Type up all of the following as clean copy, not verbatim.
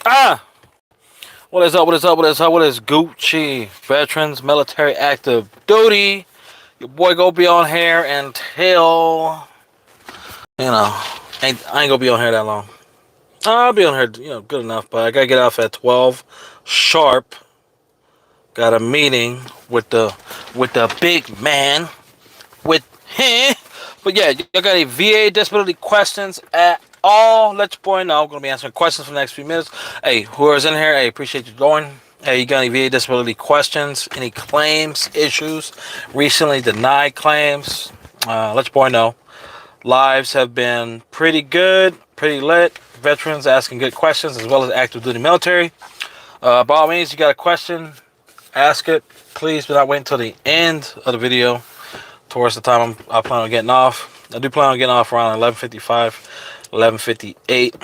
Ah, what is up? What is up? What is up? What is Gucci? Veterans, military, active duty. Your boy go be on here until you know. I ain't gonna be on here that long. I'll be on here, good enough. But I gotta get off at 12 sharp. Got a meeting with the big man with him. But yeah, you got any VA disability questions at all? Let your boy know. I'm gonna be answering questions for the next few minutes. Hey, whoever's in here, hey, appreciate you joining. Hey, you got any VA disability questions? Any claims, issues? Recently denied claims? Let your boy know. Lives have been pretty good, pretty lit. Veterans asking good questions as well as active duty military. By all means, you got a question, ask it. Please do not wait until the end of the video towards the time I plan on getting off. I do plan on getting off around 11:55, 11:58.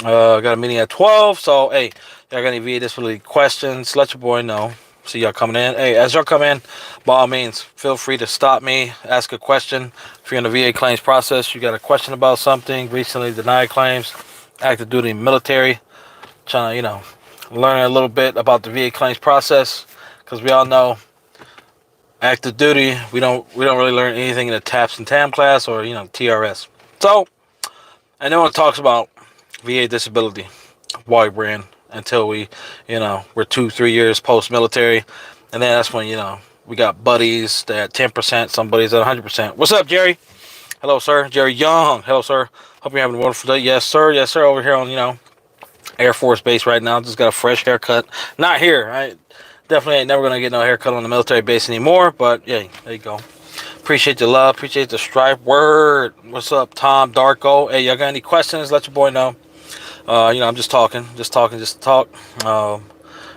Got a meeting at 12. So, hey, y'all got any VA disability questions? Let your boy know. See y'all coming in. Hey, as y'all come in, by all means, feel free to stop me, ask a question. If you're in the VA claims process, you got a question about something, recently denied claims, active duty military, trying to, learn a little bit about the VA claims process. Because we all know active duty, we don't really learn anything in the TAPS and TAM class or TRS. So and no one talks about VA disability while we're in until we're 2-3 years post military, and then that's when we got buddies that 10%, some buddies at 100%. What's up, Jerry? Hello, sir. Jerry Young. Hello, sir. Hope you're having a wonderful day. Yes, sir. Yes, sir. Over here on Air Force Base right now. Just got a fresh haircut. Not here. I definitely ain't never gonna get no haircut on the military base anymore. But yeah, there you go. Appreciate the love. Appreciate the stripe. Word. What's up, Tom Darko? Hey, y'all got any questions? Let your boy know. I'm just talking, just to talk.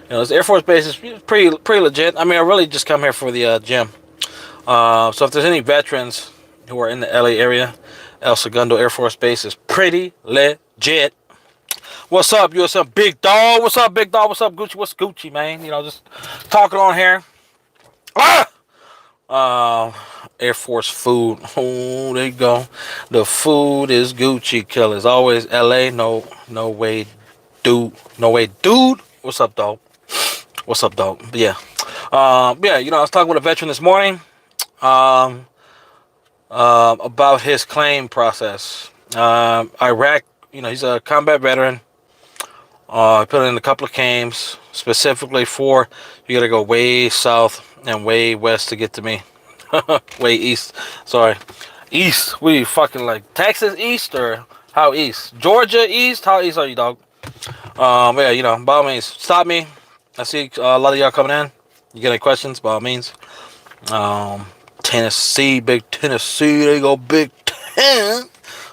This Air Force Base is pretty legit. I mean, I really just come here for the gym. So if there's any veterans who are in the LA area, El Segundo Air Force Base is pretty legit. What's up, USM Big Dog? What's up, Big Dog? What's up, Gucci? What's Gucci, man? Just talking on here. Ah! Air Force food. Oh, there you go. The food is Gucci killers. Always LA. No way, dude. No way, dude. What's up, dog? What's up, dog? But yeah. I was talking with a veteran this morning. About his claim process. Iraq. He's a combat veteran. I put in a couple of claims specifically for you got to go way south and way west to get to me. Way east. Sorry. East. We fucking like Texas east or how east? Georgia east? How east are you, dog? By all means, stop me. I see a lot of y'all coming in. You got any questions? By all means. Tennessee, Big Tennessee. There you go, Big Ten.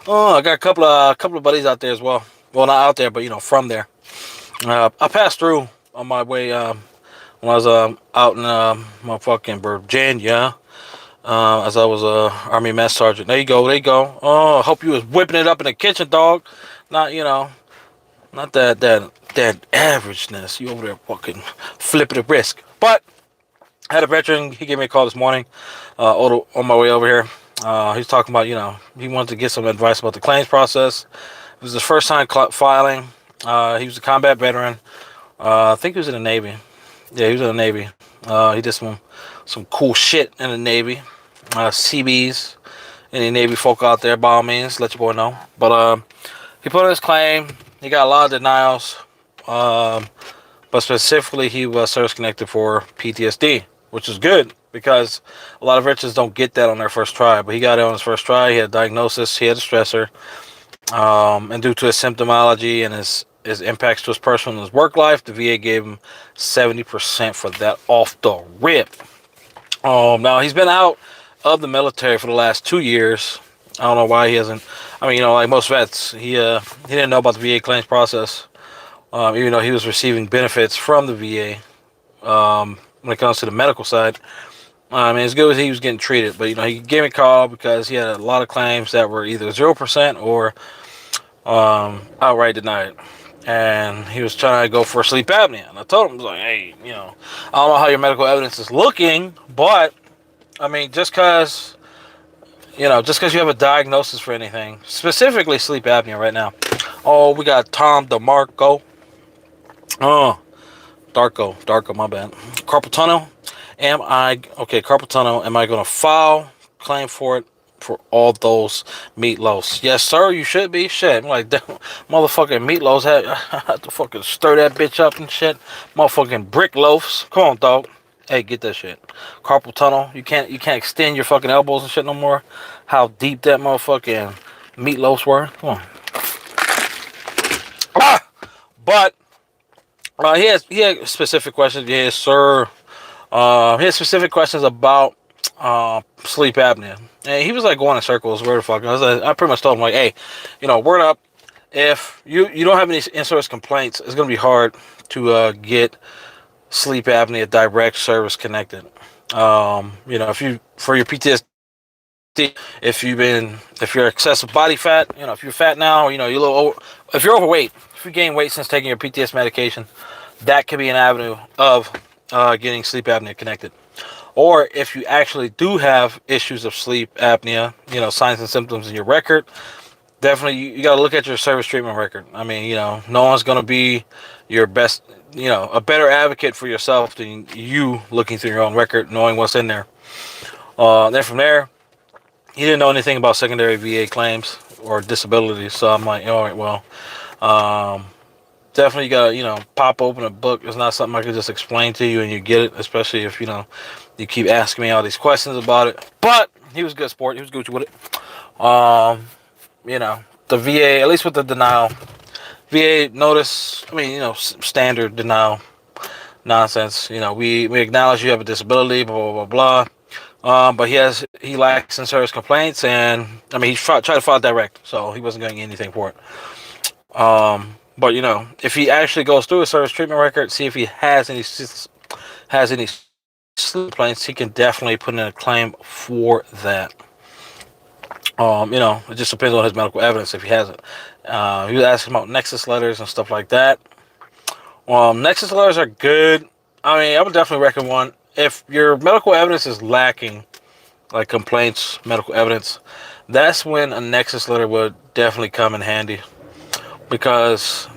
Oh, I got a couple of buddies out there as well. Well, not out there, but from there. I passed through on my way when I was out in my fucking Virginia. As I was a Army Mess Sergeant. There you go, there you go. Oh, I hope you was whipping it up in the kitchen, dog. Not not that averageness. You over there fucking flipping the brisk. But I had a veteran. He gave me a call this morning. On my way over here. He's talking about he wanted to get some advice about the claims process. It was his first time filing. He was a combat veteran. I think he was in the Navy. Yeah, he was in the Navy. He did some cool shit in the Navy. CBs, any Navy folk out there, by all means, let your boy know. But he put in his claim. He got a lot of denials. But specifically, he was service connected for PTSD, which is good because a lot of veterans don't get that on their first try. But he got it on his first try. He had a diagnosis. He had a stressor. And due to his symptomology and his impacts to his personal and his work life, the VA gave him 70% for that off the rip. Now he's been out of the military for the last 2 years. I don't know why he hasn't. I mean, like most vets, he didn't know about the VA claims process, even though he was receiving benefits from the VA. When it comes to the medical side, I mean, it's good as he was getting treated, but he gave me a call because he had a lot of claims that were either 0% or outright denied. And he was trying to go for sleep apnea. And I told him, I was like, hey, I don't know how your medical evidence is looking, but I mean, just because you have a diagnosis for anything, specifically sleep apnea right now. Oh, we got Tom DeMarco. Oh, Darko, my bad. Carpal tunnel. Carpal tunnel? Am I gonna file claim for it for all those meatloafs? Yes, sir. You should be. Shit, I'm like, damn, motherfucking meatloafs had to fucking stir that bitch up and shit. Motherfucking brick loafs. Come on, dog. Hey, get that shit. Carpal tunnel. You can't extend your fucking elbows and shit no more. How deep that motherfucking meatloafs were. Come on. Ah! But he had specific questions. Yes, sir. He had specific questions about sleep apnea, and he was like going in circles. Where the fuck? I pretty much told him like, hey, word up. If you don't have any in-source complaints, it's gonna be hard to get sleep apnea direct service connected. If you for your PTSD, if you're excessive body fat, if you're fat now, you're a little if you're overweight, if you gain weight since taking your PTSD medication, that could be an avenue of getting sleep apnea connected. Or if you actually do have issues of sleep apnea, signs and symptoms in your record, definitely you got to look at your service treatment record. I mean, no one's going to be your best, a better advocate for yourself than you looking through your own record, knowing what's in there. Then from there, he didn't know anything about secondary VA claims or disabilities. So I'm like, all right, well, definitely you gotta, pop open a book. It's not something I could just explain to you and you get it, especially if, you keep asking me all these questions about it. But he was a good sport. He was Gucci with it. The VA, at least with the denial, VA notice, standard denial nonsense. We acknowledge you have a disability, blah, blah, blah, blah. But he lacks in service complaints, and, he tried to file direct, so he wasn't getting anything for it. But if he actually goes through a service treatment record, see if he has any sleep complaints, he can definitely put in a claim for that. It just depends on his medical evidence if he has it. He was asking about nexus letters and stuff like that. Nexus letters are good. I would definitely recommend one. If your medical evidence is lacking, like complaints, medical evidence, that's when a nexus letter would definitely come in handy. Because,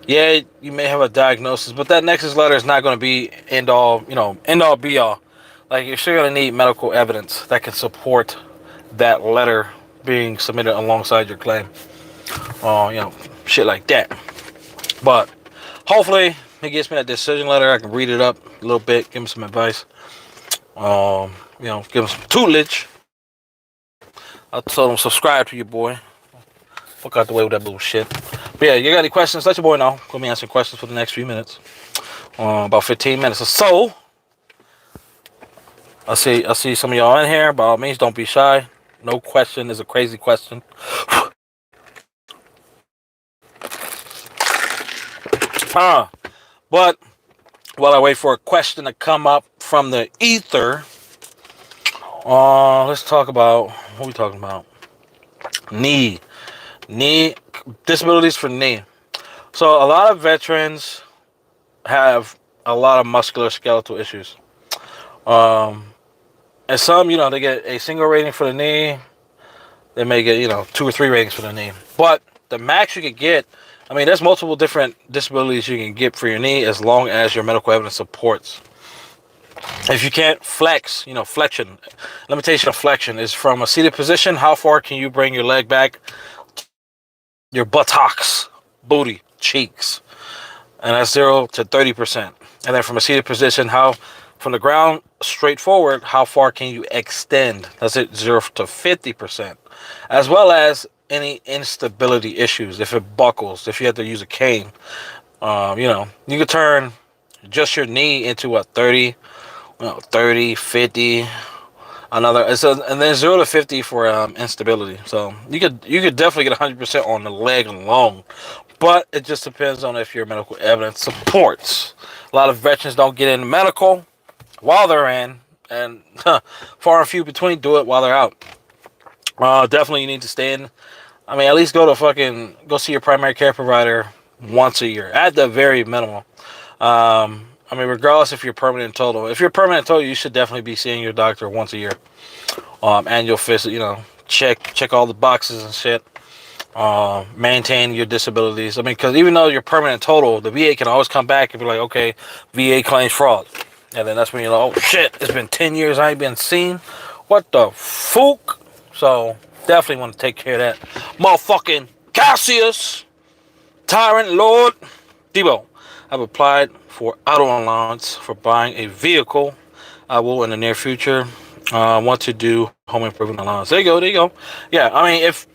yeah, you may have a diagnosis, but that nexus letter is not going to be end all be all. Like, you're still going to need medical evidence that can support that letter being submitted alongside your claim. Shit like that. But hopefully he gets me that decision letter. I can read it up a little bit, give him some advice. Give him some tutelage. I told him subscribe to your boy. Fuck out the way with that bullshit. But yeah, you got any questions? Let your boy know. Gonna be answering questions for the next few minutes. About 15 minutes or so. I see some of y'all in here. By all means, don't be shy. No question is a crazy question. But while I wait for a question to come up from the ether, let's talk about what we talking about. Knee disabilities for knee. So a lot of veterans have a lot of musculoskeletal issues. And some, they get a single rating for the knee. They may get, 2 or 3 ratings for the knee. But the max you could get, there's multiple different disabilities you can get for your knee as long as your medical evidence supports. If you can't flex, flexion, limitation of flexion is from a seated position. How far can you bring your leg back? Your buttocks, booty, cheeks. And that's 0 to 30%. And then from a seated position, from the ground straight forward, how far can you extend? That's it, 0 to 50%. As well as any instability issues. If it buckles, if you have to use a cane, you could turn just your knee into 30, 50, another. And then 0 to 50 for instability. So you could definitely get 100% on the leg alone. But it just depends on if your medical evidence supports. A lot of veterans don't get into medical while they're in, and far and few between do it while they're out. Definitely you need to stay in. At least go see your primary care provider once a year at the very minimum. Regardless if you're permanent and total. If you're permanent and total, you should definitely be seeing your doctor once a year. Annual visit, check all the boxes and shit. maintain your disabilities. I mean, because even though you're permanent total, the VA can always come back and be like, okay, VA claims fraud. And then that's when you're like, oh shit, it's been 10 years, I ain't been seen. What the fuck? So, definitely want to take care of that. Motherfucking Cassius, Tyrant Lord, Debo. I've applied for auto allowance for buying a vehicle. I will in the near future. Want to do home improvement allowance. There you go, there you go. Yeah, I mean, if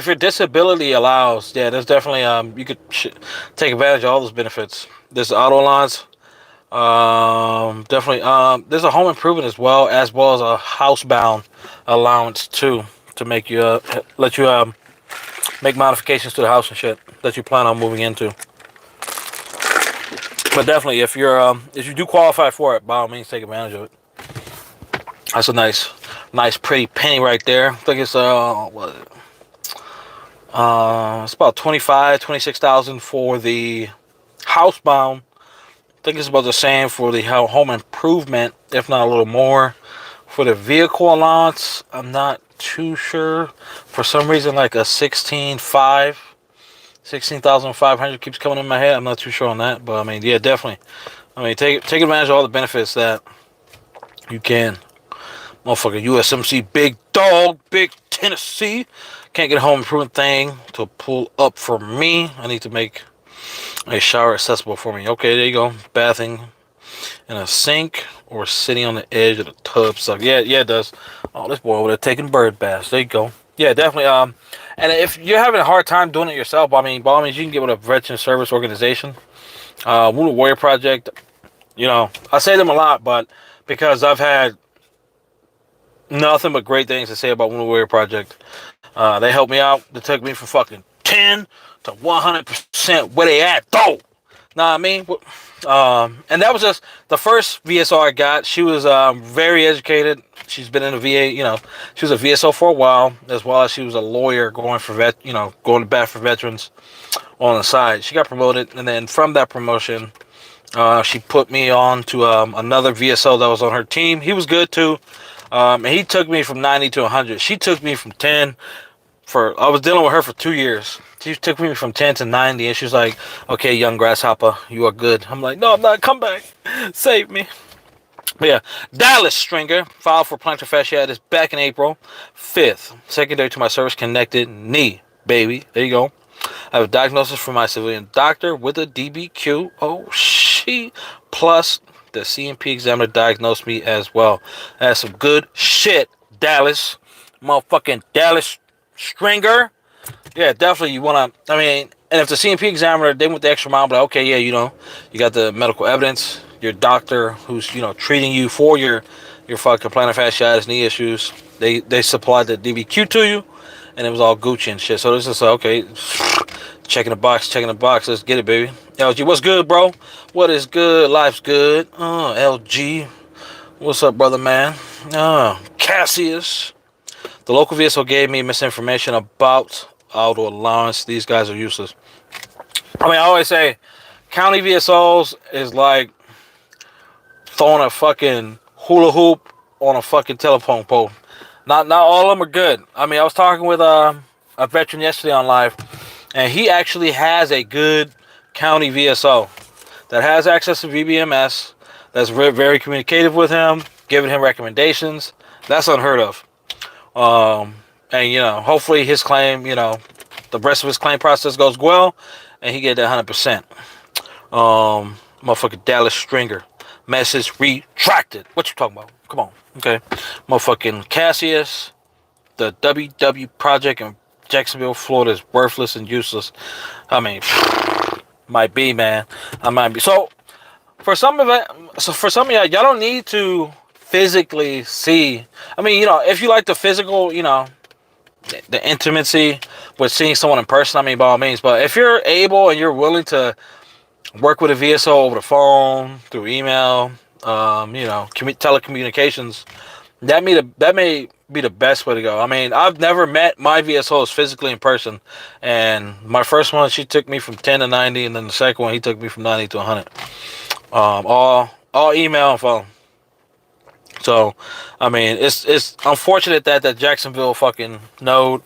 your disability allows, yeah, there's definitely you could take advantage of all those benefits. There's auto allowance, definitely there's a home improvement as well as a housebound allowance too, to make you let you make modifications to the house and shit that you plan on moving into. But definitely, if you do qualify for it, by all means, take advantage of it. That's a nice pretty penny right there. I think it's what it's about 26,000 for the housebound. I think it's about the same for the home improvement, if not a little more. For the vehicle allowance, I'm not too sure. For some reason, like a 16,500 keeps coming in my head. I'm not too sure on that, but I mean, yeah, definitely. I mean, take advantage of all the benefits that you can. Motherfucker, USMC, big dog, big Tennessee. Can't get a home improvement thing to pull up for me. I need to make a shower accessible for me. Okay, there you go. Bathing in a sink or sitting on the edge of the tub. So yeah, it does. Oh, this boy over there taking bird baths. There you go. Yeah, definitely. And if you're having a hard time doing it yourself, I mean, by all means, you can get with a veteran service organization. Wounded Warrior Project. You know, I say them a lot, but because I've had nothing but great things to say about Wounded Warrior Project. They helped me out. They took me from fucking 10 to 100% where they at, though. Know what I mean? And that was just the first VSO I got. She was very educated. She's been in the VA, you know. She was a VSO for a while, as well as she was a lawyer going to bat for veterans on the side. She got promoted, and then from that promotion, she put me on to another VSO that was on her team. He was good too. And he took me from 90 to 100. She took me from 10 I was dealing with her for 2 years. She took me from 10 to 90, and she was like, okay, young grasshopper, you are good. I'm like, no, I'm not. Come back. Save me. But yeah, Dallas Stringer filed for plantar fasciitis back in April 5th. Secondary to my service-connected knee, baby. There you go. I have a diagnosis from my civilian doctor with a DBQ. Oh, she. Plus, the CMP examiner diagnosed me as well. That's some good shit, Dallas. Motherfucking Dallas Stringer. Yeah, definitely you want to, I mean, and if the CMP examiner, they went the extra mile, but okay, yeah, you know, you got the medical evidence, your doctor who's, you know, treating you for your fucking plantar fasciitis knee issues, they supplied the DBQ to you, and it was all Gucci and shit. So this is okay, checking the box, let's get it, baby. LG, what's good, bro? What is good? Life's good. LG, what's up, brother, man? Cassius. The local VSO gave me misinformation about auto allowance. These guys are useless. I mean, I always say county VSOs is like throwing a fucking hula hoop on a fucking telephone pole. Not all of them are good. I mean, I was talking with a veteran yesterday on live, and he actually has a good county VSO that has access to VBMS, that's very, very communicative with him, giving him recommendations. That's unheard of. And you know, hopefully his claim, you know, the rest of his claim process goes well, and he get that 100%. Motherfucking Dallas Stringer, message retracted. What you talking about? Come on, okay. Motherfucking Cassius, the WW project in Jacksonville, Florida is worthless and useless. I mean, might be, man. I might be. So for some of y'all don't need to physically see. I mean, you know, if you like the physical, you know, the intimacy with seeing someone in person, I mean, by all means. But if you're able and you're willing to work with a VSO over the phone, through email, you know, telecommunications, that may be the best way to go. I mean, I've never met my VSOs physically in person, and my first one, she took me from 10 to 90, and then the second one, he took me from 90 to 100. All email and phone. So, I mean, it's unfortunate that Jacksonville fucking node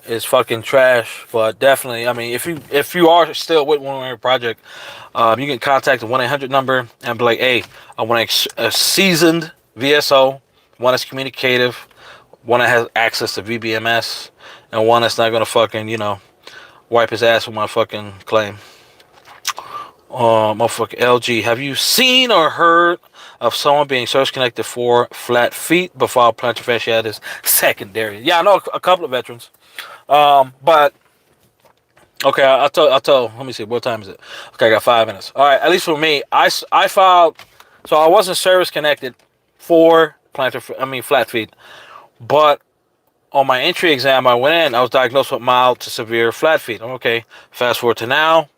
is fucking trash. But definitely, I mean, if you are still with one on your project, you can contact the 1-800 number and be like, hey, I want a seasoned VSO, one that's communicative, one that has access to VBMS, and one that's not gonna fucking wipe his ass with my fucking claim. Motherfucking LG, have you seen or heard of someone being service connected for flat feet but filed plantar fasciitis secondary? Yeah, I know a couple of veterans. But okay, I'll tell. Let me see. What time is it? Okay, I got 5 minutes. All right. At least for me, I filed. So I wasn't service connected for flat feet, but on my entry exam, I went in. I was diagnosed with mild to severe flat feet. I'm okay. Fast forward to now.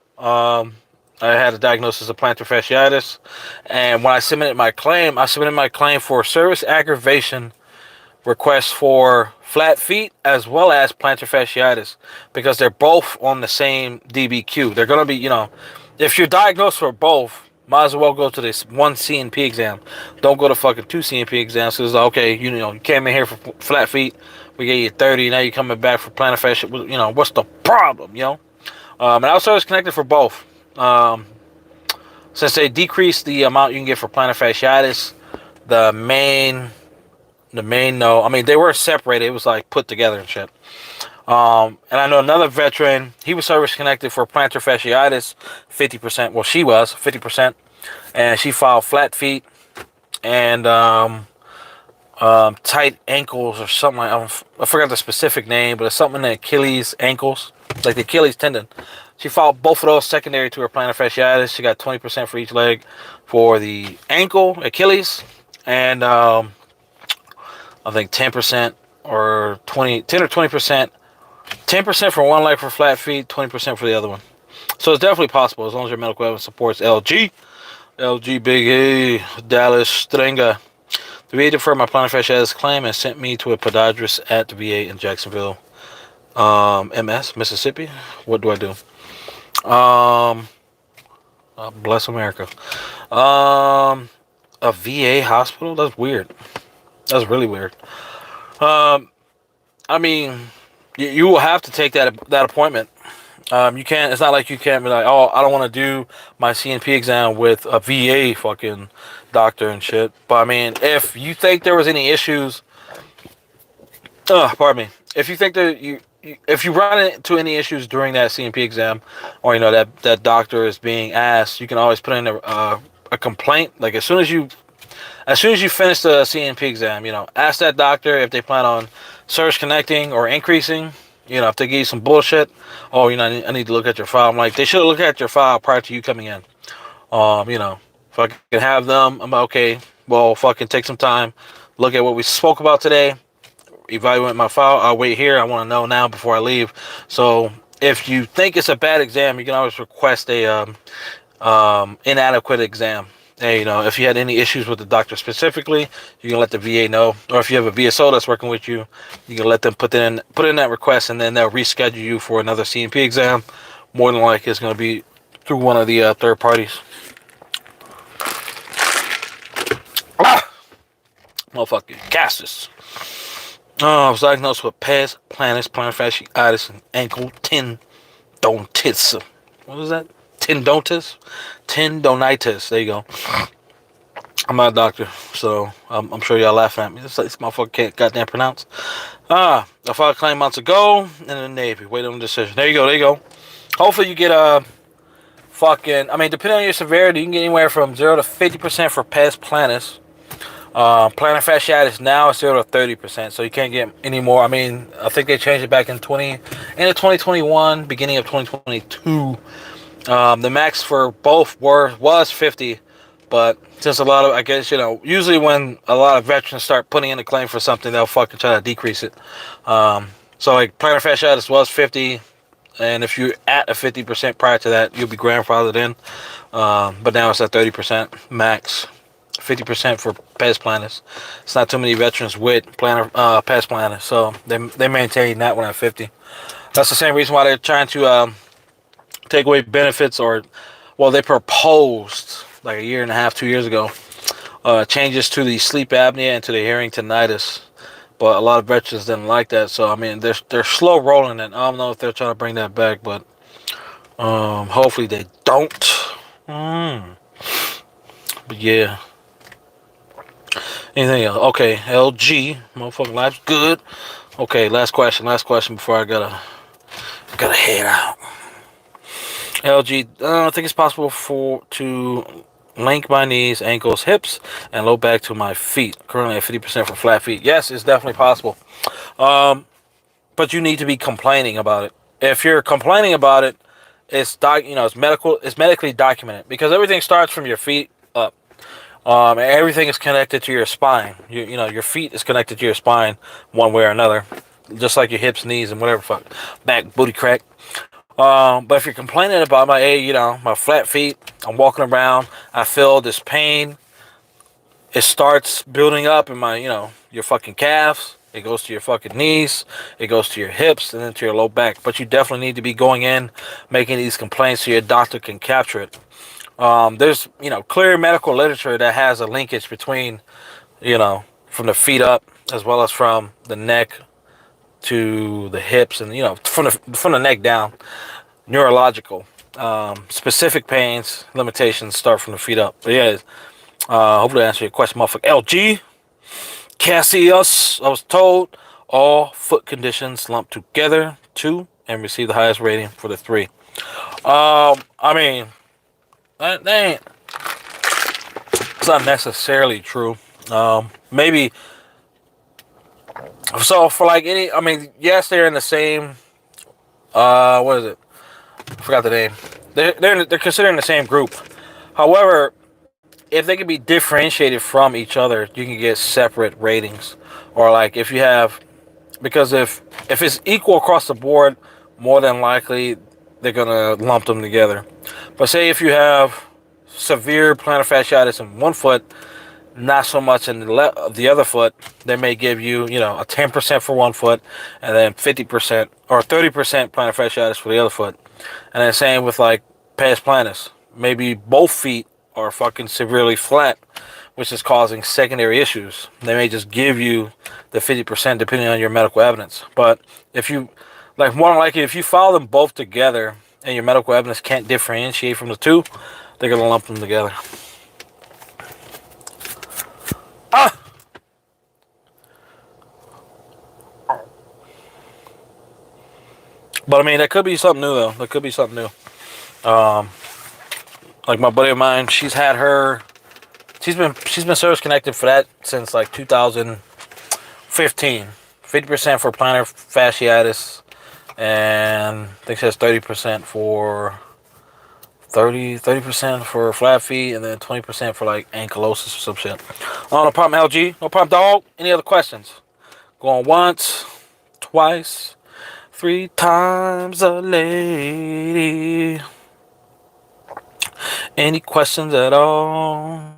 I had a diagnosis of plantar fasciitis, and when I submitted my claim, for service aggravation request for flat feet as well as plantar fasciitis because they're both on the same DBQ. They're gonna be, if you're diagnosed for both, might as well go to this one CNP exam. Don't go to fucking two CNP exams. Because okay, you came in here for flat feet, we gave you 30. Now you're coming back for plantar fasciitis. What's the problem? And I was service connected for both. Since they decreased the amount you can get for plantar fasciitis, the main no. I mean, they were separated. It was like put together and shit. And I know another veteran. He was service connected for plantar fasciitis, 50%. Well, she was 50%, and she filed flat feet and tight ankles or something. I forgot the specific name, but it's something in the Achilles ankles, like the Achilles tendon. She filed both of those secondary to her plantar fasciitis. She got 20% for each leg for the ankle, Achilles, and I think 10% or 10 or 20%, 10% for one leg for flat feet, 20% for the other one. So it's definitely possible as long as your medical evidence supports LG Big A, Dallas Stringa. The VA deferred my plantar fasciitis claim and sent me to a podiatrist at the VA in Jacksonville, MS, Mississippi. What do I do? Bless America. A VA hospital? That's weird. That's really weird. I mean, you will have to take that appointment. You can't. It's not like you can't be like, oh, I don't want to do my CNP exam with a VA fucking doctor and shit. But I mean, if you think there was any issues, pardon me. If you think that if you run into any issues during that CNP exam, or that doctor is being asked, you can always put in a complaint. Like as soon as you finish the CNP exam, ask that doctor if they plan on surge connecting or increasing. If they give you some bullshit, oh, I need to look at your file. I'm like, they should look at your file prior to you coming in. If I can have them, I'm like, okay, well, fucking take some time, look at what we spoke about today, evaluate my file. I'll wait here. I want to know now before I leave. So if you think it's a bad exam, you can always request a inadequate exam. And, if you had any issues with the doctor specifically, you can let the VA know. Or if you have a VSO that's working with you, you can let them put in that request, and then they'll reschedule you for another CNP exam. More than likely, it's going to be through one of the third parties. Motherfucking Castus. I was diagnosed with pes, plantar fasciitis, and ankle tendonitis. What is that? Tendonitis. There you go. I'm not a doctor, so I'm sure y'all laughing at me. This motherfucker can't goddamn pronounce. I filed a claim months ago in the Navy. Wait on the decision. There you go. Hopefully you get depending on your severity, you can get anywhere from 0 to 50% for pes planus. Plantar fasciitis now is 0 to 30%, so you can't get any more. I mean, I think they changed it back in 2021, beginning of 2022. The max for both was 50, but since a lot of, I guess, usually when a lot of veterans start putting in a claim for something, they'll fucking try to decrease it. So like plantar fasciitis was 50, and if you're at a 50% prior to that, you'll be grandfathered in. But now it's at 30% max, 50% for pes planus. It's not too many veterans with pes planus, so they maintain that one at 50. That's the same reason why they're trying to take away benefits, they proposed like a year and a half, 2 years ago, changes to the sleep apnea and to the hearing tinnitus. but a lot of veterans didn't like that. So I mean, they're slow rolling it. I don't know if they're trying to bring that back, but hopefully they don't. Mm. But yeah. Anything else? Okay, LG, motherfucking life's good. Okay, last question before I gotta head out. LG, I think it's possible to link my knees, ankles, hips, and low back to my feet. Currently at 50% for flat feet. Yes, it's definitely possible. But you need to be complaining about it. If you're complaining about it, it's medically documented because everything starts from your feet up. Everything is connected to your spine. Your feet is connected to your spine one way or another, just like your hips, knees, and whatever fuck, back, booty crack. But if you're complaining about my flat feet, I'm walking around, I feel this pain. It starts building up in your fucking calves. It goes to your fucking knees. It goes to your hips and then to your low back. But you definitely need to be going in, making these complaints so your doctor can capture it. There's clear medical literature that has a linkage between from the feet up as well as from the neck to the hips and from the neck down. Neurological specific pains limitations start from the feet up. But yeah, hopefully I answer your question, motherfucker. LG Cassius, I was told all foot conditions lumped together 2 and receive the highest rating for the 3. I mean, that ain't, it's not necessarily true. Maybe so for like yes, they're in the same what is it? I forgot the name. They're considering the same group. However, if they can be differentiated from each other, you can get separate ratings. Or like if you have, because if it's equal across the board, more than likely they're gonna lump them together. But say if you have severe plantar fasciitis in one foot, not so much in the other foot, they may give you a 10% for one foot, and then 50% or 30% plantar fasciitis for the other foot. And then same with like pes planus. Maybe both feet are fucking severely flat, which is causing secondary issues. They may just give you the 50% depending on your medical evidence. But if you, more than likely, if you file them both together and your medical evidence can't differentiate from the two, they're going to lump them together. But I mean, that could be something new though. That could be something new. Like my buddy of mine, she's been service connected for that since like 2015. 50% for plantar fasciitis, and I think she has 30% for 30% for flat feet, and then 20% for like ankylosis or some shit. Oh, no problem, LG. No problem, dog. Any other questions? Going once, twice, 3 times a lady. Any questions at all?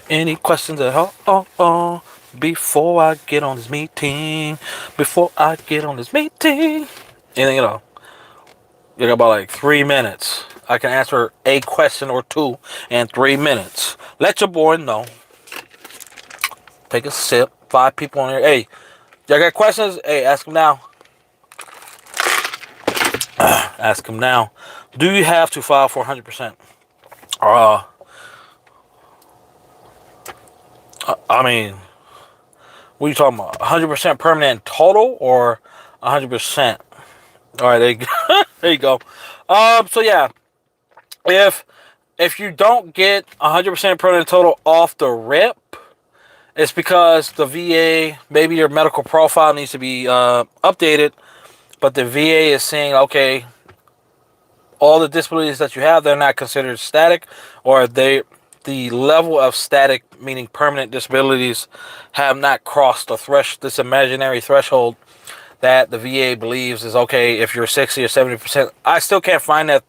Any questions at all? Before I get on this meeting. Anything at all? You got about like 3 minutes. I can answer a question or two in 3 minutes. Let your boy know. Take a sip. 5 people on here. Hey, y'all got questions? Hey, ask them now. Ask them now. Do you have to file for 100%? I mean, what are you talking about? 100% permanent total or 100%? All right, there you go. There you go. So yeah, if you don't get 100% permanent total off the rip, it's because the VA, maybe your medical profile needs to be updated, but the VA is saying, okay, all the disabilities that you have, they're not considered static, or the level of static, meaning permanent disabilities, have not crossed this imaginary threshold that the VA believes is okay if you're 60 or 70%. I still can't find that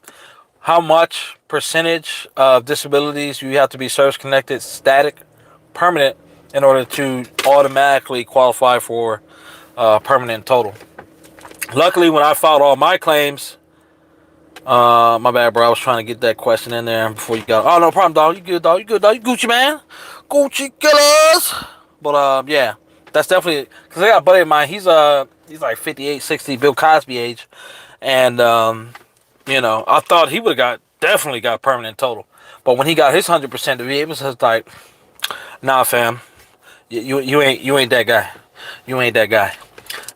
how much percentage of disabilities you have to be service connected, static, permanent in order to automatically qualify for permanent total. Luckily, when I filed all my claims, my bad, bro. I was trying to get that question in there before you got. Oh, no problem, dog. You good, dog? You good, dog? You Gucci, man? Gucci killers. But yeah, that's definitely because I got a buddy of mine. He's like 58, 60, Bill Cosby age, and I thought he would have definitely got permanent total. But when he got his 100%, it was just like, nah, fam, you ain't that guy. You ain't that guy.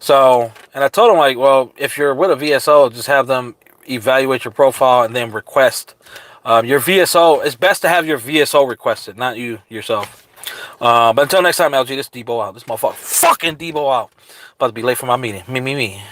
So, and I told him like, well, if you're with a VSO, just have them evaluate your profile and then request your VSO. It's best to have your VSO requested, not you yourself. But until next time, LG, this Debo out. This motherfucker fucking Debo out. About to be late for my meeting. Me.